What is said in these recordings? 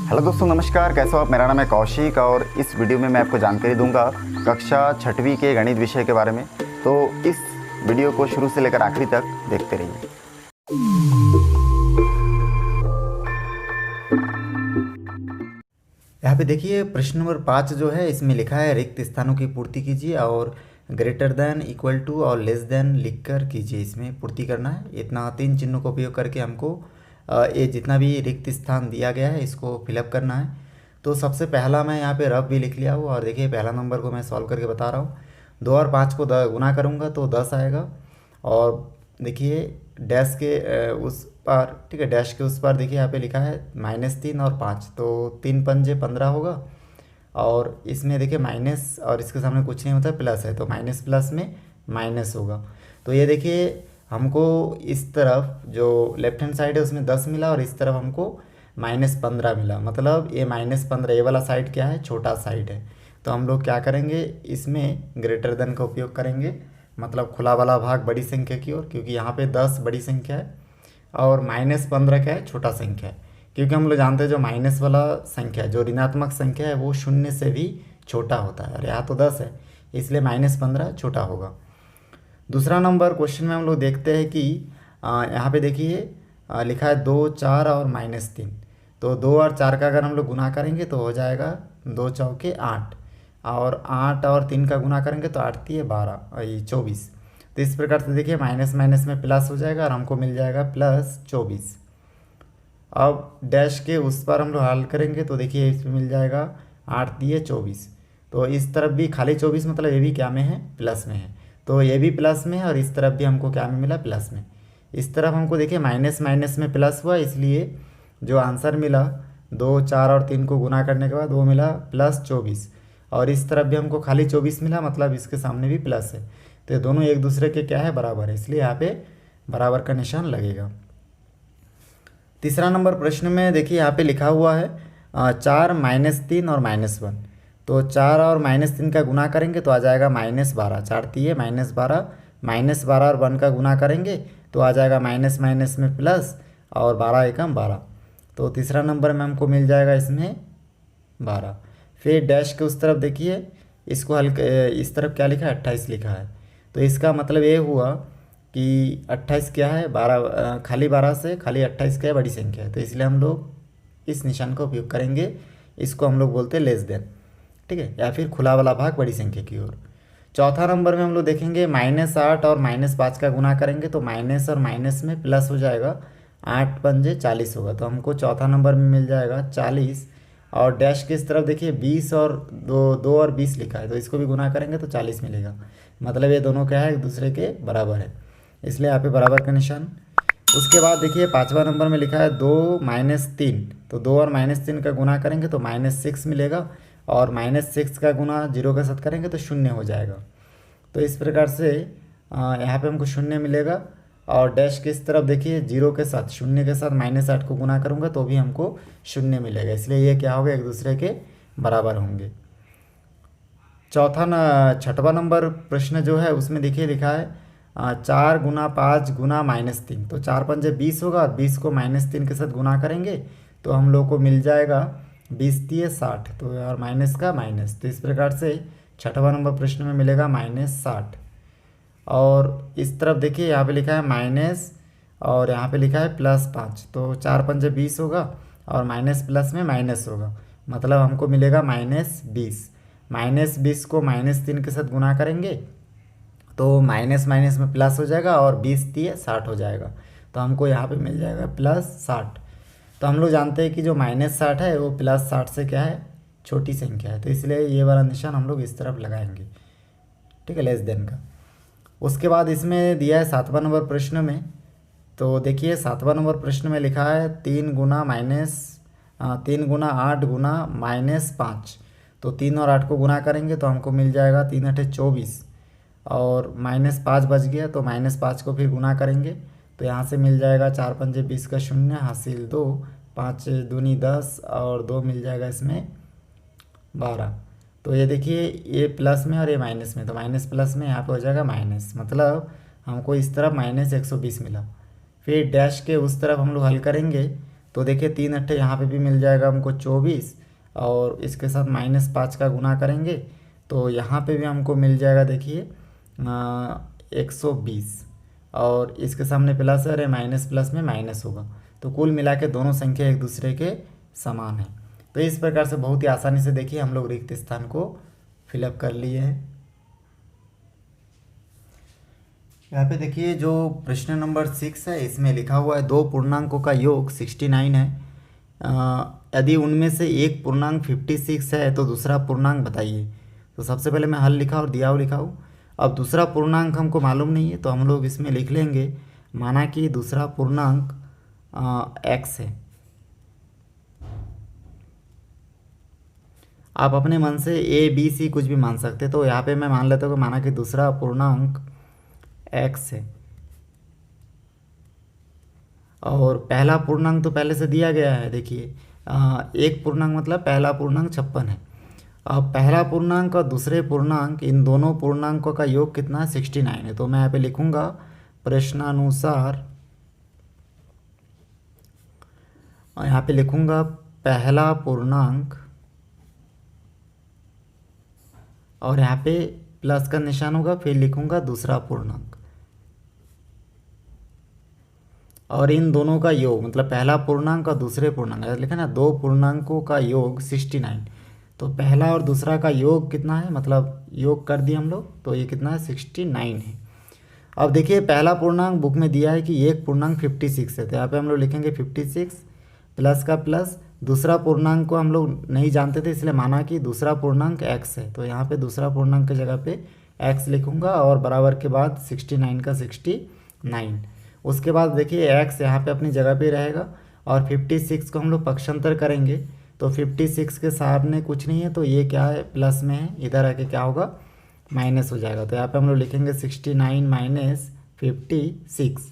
Hello दोस्तों, नमस्कार। कैसे हो आप? मेरा नाम है कौशिक और इस वीडियो में मैं आपको जानकारी दूंगा कक्षा 6वीं के गणित विषय के बारे में। तो इस वीडियो को शुरू से लेकर आखिरी तक देखते रहिए। यहाँ पे देखिए प्रश्न नंबर 5 जो है इसमें लिखा है रिक्त स्थानों की पूर्ति कीजिए और ग्रेटर देन, इक्वल टू और लेस देन लिखकर कीजिए। इसमें पूर्ति करना है। इतना 3 चिन्हों का उपयोग करके हमको ये जितना भी रिक्त स्थान दिया गया है इसको फिलअप करना है। तो सबसे पहला मैं यहाँ पे रफ भी लिख लिया हूँ और देखिए पहला नंबर को मैं सॉल्व करके बता रहा हूँ। 2 और 5 को गुना करूँगा तो 10 आएगा। और देखिए डैश के उस पार, ठीक है, डैश के उस पार देखिए यहाँ पे लिखा है -3 और 5, तो 3 पंजे 15 होगा। और इसमें देखिए माइनस और इसके सामने कुछ नहीं होता, प्लस है, तो माइनस प्लस में माइनस होगा। तो ये देखिए हमको इस तरफ जो लेफ्ट हैंड साइड है उसमें 10 मिला और इस तरफ हमको -15 मिला। मतलब ये -15, ये वाला साइड क्या है, छोटा साइड है। तो हम लोग क्या करेंगे, इसमें ग्रेटर देन का उपयोग करेंगे, मतलब खुला वाला भाग बड़ी संख्या की ओर, क्योंकि यहाँ पे 10 बड़ी संख्या है और -15 क्या है, छोटा संख्या है। क्योंकि हम लोग जानते हैं जो माइनस वाला संख्या है, जो ऋणात्मक संख्या है, वो 0 से भी छोटा होता है और यहाँ तो 10 है, इसलिए -15 छोटा होगा। दूसरा नंबर क्वेश्चन में हम लोग देखते हैं कि यहाँ पे देखिए लिखा है 2, 4 और -3। तो 2 और 4 का अगर हम लोग गुना करेंगे तो हो जाएगा 2 चौके 8, और 8 और 3 का गुना करेंगे तो 8 3 12 ये 24। तो इस प्रकार से देखिए माइनस माइनस में प्लस हो जाएगा और हमको मिल जाएगा +24। अब डैश के उस पर हम लोग हल करेंगे तो देखिए इसमें मिल जाएगा 8 दिए 24। तो इस तरफ भी खाली 24, मतलब ये भी क्या में है, प्लस में है। तो ये भी प्लस में है और इस तरफ भी हमको क्या में मिला, प्लस में। इस तरफ हमको देखिए माइनस माइनस में प्लस हुआ, इसलिए जो आंसर मिला 2, 4 और 3 को गुना करने के बाद वो मिला +24। और इस तरफ भी हमको खाली 24 मिला, मतलब इसके सामने भी प्लस है। तो ये दोनों एक दूसरे के क्या है, बराबर है, इसलिए यहाँ पे बराबर का निशान लगेगा। तीसरा नंबर प्रश्न में देखिए यहाँ पे लिखा हुआ है 4, -3 और -1। तो 4 और -3 का गुना करेंगे तो आ जाएगा -12, 4 3 -12, -12 और 1 का गुना करेंगे तो आ जाएगा माइनस माइनस में प्लस, और 12 एकम 12। तो तीसरा नंबर में हमको मिल जाएगा इसमें 12। फिर डैश के उस तरफ देखिए, इसको इस तरफ क्या लिखा है, 28 लिखा है। तो इसका मतलब ये हुआ कि 28 क्या है, 12 खाली 12 से खाली 28 क्या है, बड़ी संख्या है। तो इसलिए हम लोग इस निशान का उपयोग करेंगे। इसको हम लोग बोलते हैं लेस देन, ठीक है, या फिर खुला वाला भाग बड़ी संख्या की ओर। चौथा नंबर में हम लोग देखेंगे -8 और -5 का गुना करेंगे तो माइनस और माइनस में प्लस हो जाएगा, 8 पंजे 40 होगा। तो हमको चौथा नंबर में मिल जाएगा 40। और डैश की इस तरफ देखिए 20 और 2 और 20 लिखा है, तो इसको भी गुना करेंगे तो 40 मिलेगा। मतलब ये दोनों क्या है, एक दूसरे के बराबर है, इसलिए यहाँ पे बराबर का निशान। उसके बाद देखिए पाँचवा नंबर में लिखा है 2 -3। तो 2 और -3 का गुना करेंगे तो -6 मिलेगा, और -6 का गुना 0 के साथ करेंगे तो 0 हो जाएगा। तो इस प्रकार से यहाँ पे हमको 0 मिलेगा। और डैश के इस तरफ देखिए 0 के साथ, 0 के साथ -8 को गुना करूँगा तो भी हमको 0 मिलेगा, इसलिए ये क्या होगा, एक दूसरे के बराबर होंगे। छठवां नंबर प्रश्न जो है उसमें देखिए लिखा है 4 गुना 5 गुना -3। तो 4 पंजे 20 होगा और 20 को -3 के साथ गुना करेंगे तो हम लोग को मिल जाएगा 20 3 60। तो और माइनस का माइनस, तो इस प्रकार से छठवां नंबर प्रश्न में मिलेगा -60। और इस तरफ देखिए यहाँ पे लिखा है माइनस और यहाँ पे लिखा है +5। तो 4 पंजे 20 होगा और माइनस प्लस में माइनस होगा, मतलब हमको मिलेगा -20। -20 को -3 के साथ गुना करेंगे तो माइनस माइनस में प्लस हो जाएगा और 20 3 60 हो जाएगा। तो हमको यहाँ पे मिल जाएगा +60। तो हम लोग जानते हैं कि जो -60 है वो +60 से क्या है, छोटी संख्या है, तो इसलिए ये वाला निशान हम लोग इस तरफ लगाएंगे, ठीक है, लेस देन का। उसके बाद इसमें दिया है 7वां नंबर प्रश्न में। तो देखिए 7वां नंबर प्रश्न में लिखा है 3 गुना 8 गुना -5। तो 3 और 8 को गुना करेंगे तो हमको मिल जाएगा 3 8 24, और -5 बच गया तो -5 को फिर गुना करेंगे तो यहाँ से मिल जाएगा 4 पंजे 20 का 0 हासिल 2, 5 दूनी 10 और 2 मिल जाएगा इसमें 12। तो ये देखिए ये प्लस में और ये माइनस में, तो माइनस प्लस में यहाँ पे हो जाएगा माइनस, मतलब हमको इस तरफ -120 मिला। फिर डैश के उस तरफ हम लोग हल करेंगे तो देखिए 3 अट्ठे यहाँ पे भी मिल जाएगा हमको 24, और इसके साथ -5 का गुना करेंगे तो यहाँ पे भी हमको मिल जाएगा देखिए 120, और इसके सामने प्लस है, अरे माइनस प्लस में माइनस होगा, तो कुल मिला के दोनों संख्या एक दूसरे के समान है। तो इस प्रकार से बहुत ही आसानी से देखिए हम लोग रिक्त स्थान को फिलअप कर लिए हैं। यहाँ पे देखिए जो प्रश्न नंबर 6 है इसमें लिखा हुआ है 2 पूर्णांकों का योग 69 है। यदि उनमें से एक पूर्णांक 56 है तो दूसरा पूर्णांक बताइए। तो सबसे पहले मैं हल लिखा और दिया हुआ लिखा हूँ। अब दूसरा पूर्णांक हमको मालूम नहीं है तो हम लोग इसमें लिख लेंगे, माना कि दूसरा पूर्णांक x है। आप अपने मन से a b c कुछ भी मान सकते, तो यहाँ पे मैं मान लेता हूँ कि माना कि दूसरा पूर्णांक x है, और पहला पूर्णांक तो पहले से दिया गया है। देखिए एक पूर्णांक मतलब पहला पूर्णांक 56 है। अब पहला पूर्णांक और दूसरे पूर्णांक, इन दोनों पूर्णांकों का योग कितना है 69 है। तो मैं यहाँ पे लिखूँगा प्रश्नानुसार, और यहाँ पे लिखूँगा पहला पूर्णांक, और यहाँ पे प्लस का निशान होगा, फिर लिखूँगा दूसरा पूर्णांक, और इन दोनों का योग मतलब पहला पूर्णांक और दूसरे पूर्णांक, लिखा ना, दो पूर्णांकों का योग 69। तो पहला और दूसरा का योग कितना है, मतलब योग कर दिए हम लोग, तो ये कितना है 69 है। अब देखिए पहला पूर्णांक बुक में दिया है कि एक पूर्णांक 56 है, तो यहाँ पे हम लोग लिखेंगे 56 प्लस का प्लस, दूसरा पूर्णांक को हम लोग नहीं जानते थे इसलिए माना कि दूसरा पूर्णांक x है, तो यहाँ पे दूसरा पूर्णांक की जगह पे x लिखूँगा, और बराबर के बाद 69 का 69। उसके बाद देखिए x यहाँ पे अपनी जगह पे रहेगा, और 56 को हम लोग पक्षांतर करेंगे तो 56 के सामने कुछ नहीं है, तो ये क्या है प्लस में है, इधर आके क्या होगा माइनस हो जाएगा। तो यहाँ पे हम लोग लिखेंगे 69 माइनस 56।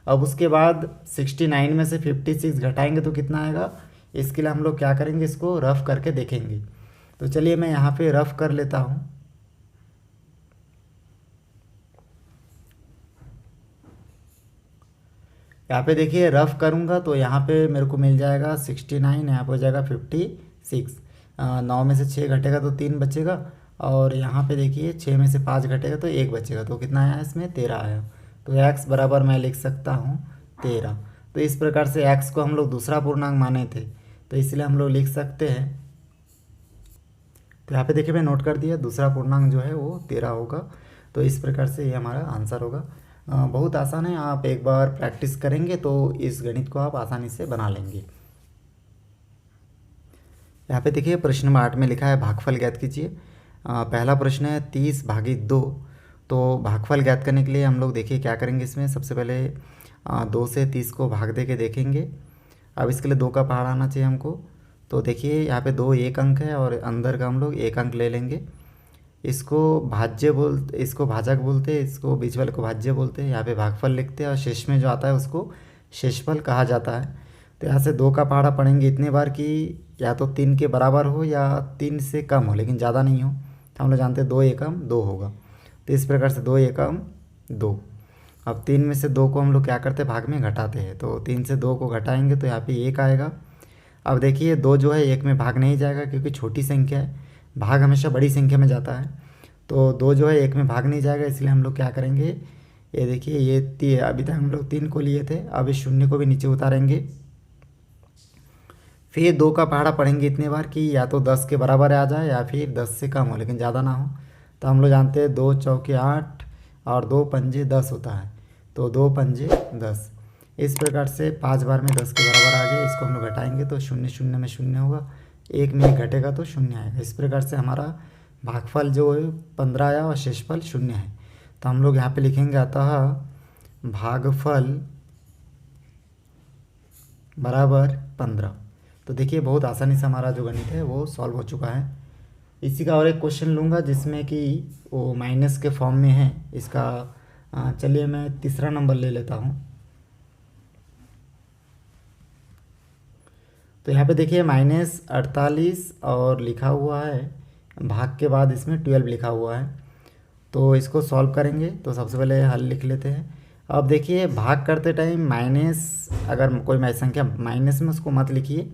अब उसके बाद 69 में से 56 घटाएंगे तो कितना आएगा, इसके लिए हम लोग क्या करेंगे, इसको रफ करके देखेंगे। तो चलिए मैं यहाँ पे रफ कर लेता हूँ। यहाँ पे देखिए रफ करूँगा तो यहाँ पे मेरे को मिल जाएगा 69, यहाँ पे हो जाएगा 56। 9 में से 6 घटेगा तो 3 बचेगा, और यहाँ पे देखिए 6 में से 5 घटेगा तो 1 बचेगा, तो कितना आया इसमें 13 आया। तो x बराबर मैं लिख सकता हूँ 13। तो इस प्रकार से x को हम लोग दूसरा पूर्णांक माने थे, तो इसलिए हम लोग लिख सकते हैं। तो यहाँ पे देखिए मैं नोट कर दिया, दूसरा पूर्णांक जो है वो 13 होगा। तो इस प्रकार से ये हमारा आंसर होगा। बहुत आसान है, आप एक बार प्रैक्टिस करेंगे तो इस गणित को आप आसानी से बना लेंगे। यहाँ पे देखिए प्रश्न नंबर 8 में लिखा है भागफल ज्ञात कीजिए। पहला प्रश्न है 30/2। तो भागफल ज्ञात करने के लिए हम लोग देखिए क्या करेंगे, इसमें सबसे पहले 2 से 30 को भाग दे के देखेंगे। अब इसके लिए 2 का पहाड़ा आना चाहिए हमको। तो देखिए यहाँ पे 2 एक अंक है, और अंदर का हम लोग 1 अंक ले लेंगे। इसको इसको भाजक बोलते हैं, इसको बीच वाले को भाज्य बोलते हैं। यहाँ पे भागफल लिखते हैं, और शेष में जो आता है उसको शेषफल कहा जाता है। तो यहाँ से 2 का पहाड़ा पढ़ेंगे इतने बार कि या तो 3 के बराबर हो या 3 से कम हो, लेकिन ज़्यादा नहीं हो। तो हम लोग जानते हैं 2 एकम 2 होगा, तो इस प्रकार से 2 एकम 2। अब 3 में से 2 को हम लोग क्या करते हैं, भाग में घटाते हैं। तो 3 से 2 को घटाएंगे तो यहाँ पे 1 आएगा। अब देखिए 2 जो है 1 में भाग नहीं जाएगा क्योंकि छोटी संख्या है, भाग हमेशा बड़ी संख्या में जाता है। तो 2 जो है 1 में भाग नहीं जाएगा, इसलिए हम लोग क्या करेंगे, ये देखिए ये अभी तक हम लोग 3 को लिए थे, अब इस 0 को भी नीचे उतारेंगे। फिर 2 का पहाड़ा पढ़ेंगे इतने बार कि या तो 10 के बराबर आ जाए या फिर 10 से कम हो, लेकिन ज़्यादा ना हो। तो हम लोग जानते हैं 2 चौके 8 और 2 पंजे 10 होता है, तो 2 पंजे 10। इस प्रकार से 5 बार में 10 के बराबर आ गए। इसको हम लोग घटाएंगे तो 0 0 में 0 होगा, 1 में 1 घटेगा तो 0 आएगा। इस प्रकार से हमारा भागफल जो है 15 आया और शेषफल 0 है। तो हम लोग यहाँ पे लिखेंगे अतः भागफल बराबर 15। तो देखिए बहुत आसानी से हमारा जो गणित है वो सॉल्व हो चुका है। इसी का और एक क्वेश्चन लूँगा जिसमें कि वो माइनस के फॉर्म में है। इसका चलिए मैं तीसरा नंबर ले लेता हूँ। तो यहाँ पे देखिए -48 और लिखा हुआ है, भाग के बाद इसमें 12 लिखा हुआ है। तो इसको सॉल्व करेंगे तो सबसे पहले हल लिख लेते हैं। अब देखिए भाग करते टाइम माइनस, अगर कोई संख्या माइनस में उसको मत लिखिए।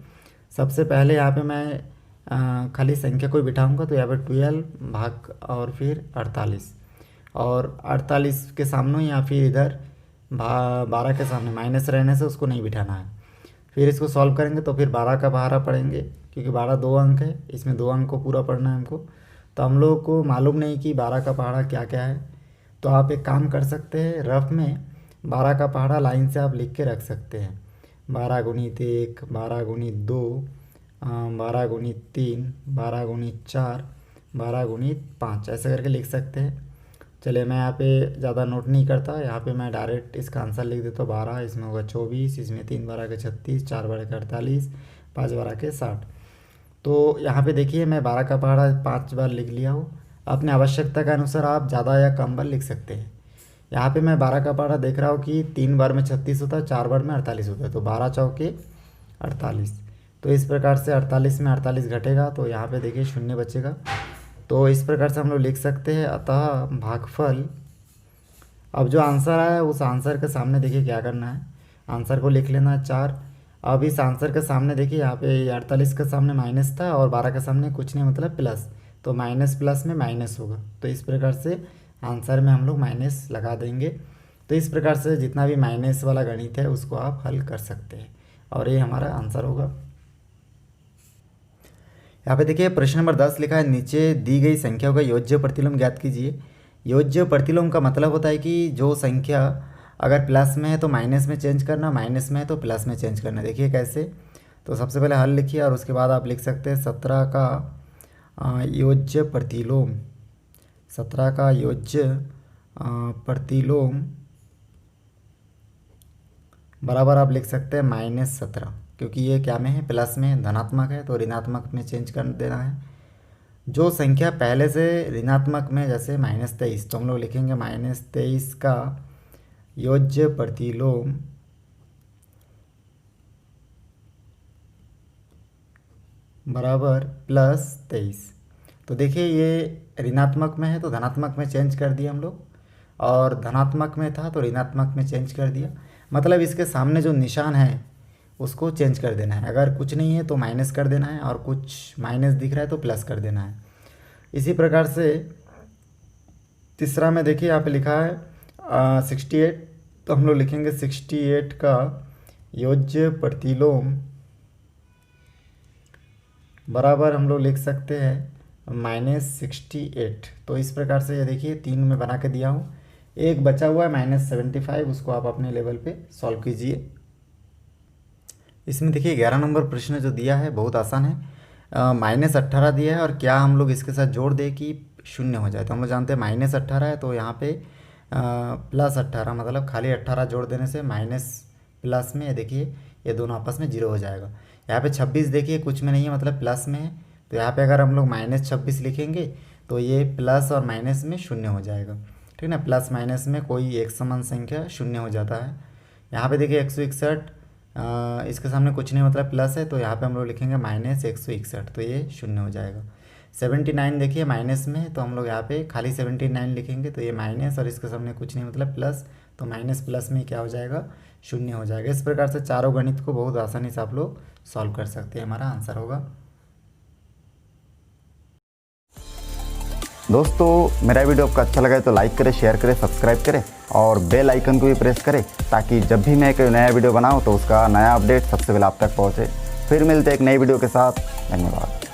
सबसे पहले यहाँ पे मैं खाली संख्या कोई बिठाऊंगा, तो यहाँ पे 12 भाग और फिर 48, और 48 के सामने या फिर इधर 12 के सामने माइनस रहने से उसको नहीं बिठाना है। फिर इसको सॉल्व करेंगे तो फिर 12 का पहाड़ा पढ़ेंगे, क्योंकि 12 2 अंक है, इसमें 2 अंक को पूरा पढ़ना है हमको। तो हम लोग को मालूम नहीं कि 12 का पहाड़ा क्या क्या है, तो आप एक काम कर सकते हैं, रफ में 12 का पहाड़ा लाइन से आप लिख के रख सकते हैं। 12 गुणित 1, 12 गुणित 2, 12 गुणित 3, 12 गुणित 4, 12 गुणित 5, ऐसे करके लिख सकते हैं। चलिए मैं यहाँ पे ज़्यादा नोट नहीं करता, यहाँ पे मैं डायरेक्ट इसका आंसर लिख देता हूँ। 12, इसमें होगा 24, इसमें 3 12 के 36, 4 12 के 48, 5 12 के 60। तो यहाँ पे देखिए मैं 12 का पहाड़ा 5 बार लिख लिया हूँ। अपने आवश्यकता के अनुसार आप ज़्यादा या कम बार लिख सकते हैं। यहाँ पे मैं 12 का पहाड़ा देख रहा हूँ कि 3 बार में 36 होता है, 4 बार में 48 होता है, तो 12 चौके 48। तो इस प्रकार से 48 में 48 घटेगा, तो यहाँ पे देखिए शून्य बचेगा। तो इस प्रकार से हम लोग लिख सकते हैं। अतः भागफल, अब जो आंसर आया उस आंसर के सामने देखिए क्या करना है, आंसर को लिख लेना है 4। अब इस आंसर के सामने देखिए यहाँ पे 48 के सामने माइनस था और 12 के सामने कुछ नहीं मतलब प्लस, तो माइनस प्लस में माइनस होगा। तो इस प्रकार से आंसर में हम लोग माइनस लगा देंगे। तो इस प्रकार से जितना भी माइनस वाला गणित है उसको आप हल कर सकते हैं, और ये हमारा आंसर होगा। यहाँ पे देखिए प्रश्न नंबर 10 लिखा है, नीचे दी गई संख्याओं का योज्य प्रतिलोम ज्ञात कीजिए। योज्य प्रतिलोम का मतलब होता है कि जो संख्या अगर प्लस में है तो माइनस में चेंज करना, माइनस में है तो प्लस में चेंज करना। देखिए कैसे, तो सबसे पहले हल लिखिए और उसके बाद आप लिख सकते हैं 17 का योज्य प्रतिलोम, 17 का योज्य प्रतिलोम बराबर आप लिख सकते हैं -17, क्योंकि ये क्या में है, प्लस में, धनात्मक है तो ऋणात्मक में चेंज कर देना है। जो संख्या पहले से ऋणात्मक में, जैसे -23, तो हम लोग लिखेंगे -23 का योज्य प्रतिलोम बराबर +23। तो देखिए ये ऋणात्मक में है तो धनात्मक में चेंज कर दिया हम लोग, और धनात्मक में था तो ऋणात्मक में चेंज कर दिया। मतलब इसके सामने जो निशान है उसको चेंज कर देना है। अगर कुछ नहीं है तो माइनस कर देना है, और कुछ माइनस दिख रहा है तो प्लस कर देना है। इसी प्रकार से तीसरा में देखिए यहाँ पे लिखा है 68, तो हम लोग लिखेंगे 68 का योज्य प्रतिलोम बराबर हम लोग लिख सकते हैं -68। तो इस प्रकार से ये देखिए 3 में बना के दिया हूँ, एक बचा हुआ है -75, उसको आप अपने लेवल पे सॉल्व कीजिए। इसमें देखिए 11 नंबर प्रश्न जो दिया है बहुत आसान है। -18 दिया है और क्या हम लोग इसके साथ जोड़ दें कि 0 हो जाए। तो हम लोग जानते हैं -18 है तो यहाँ पे +18, मतलब खाली 18 जोड़ देने से माइनस प्लस में देखिए ये दोनों आपस में 0 हो जाएगा। यहाँ पे 26 देखिए कुछ में नहीं है मतलब प्लस में है, तो यहाँ पे अगर हम लोग -26 लिखेंगे तो ये प्लस और माइनस में 0 हो जाएगा, ठीक ना। प्लस माइनस में कोई एक समान संख्या 0 हो जाता है। यहाँ पे देखिए 161, इसके सामने कुछ नहीं मतलब प्लस है, तो यहाँ पे हम लोग लिखेंगे -161, तो ये 0 हो जाएगा। 79 देखिए माइनस में है तो हम लोग यहाँ पे खाली 79 लिखेंगे, तो ये माइनस और इसके सामने कुछ नहीं मतलब प्लस, तो माइनस प्लस में क्या हो जाएगा, 0 हो जाएगा। इस प्रकार से चारों गणित को बहुत आसानी से आप लोग सॉल्व कर सकते हैं। हमारा आंसर होगा। दोस्तों मेरा वीडियो आपको अच्छा लगा तो लाइक करें, शेयर करें, सब्सक्राइब करें और बेल आइकन को भी प्रेस करें, ताकि जब भी मैं कोई नया वीडियो बनाऊं तो उसका नया अपडेट सबसे पहले आप तक पहुंचे। फिर मिलते हैं एक नई वीडियो के साथ। धन्यवाद।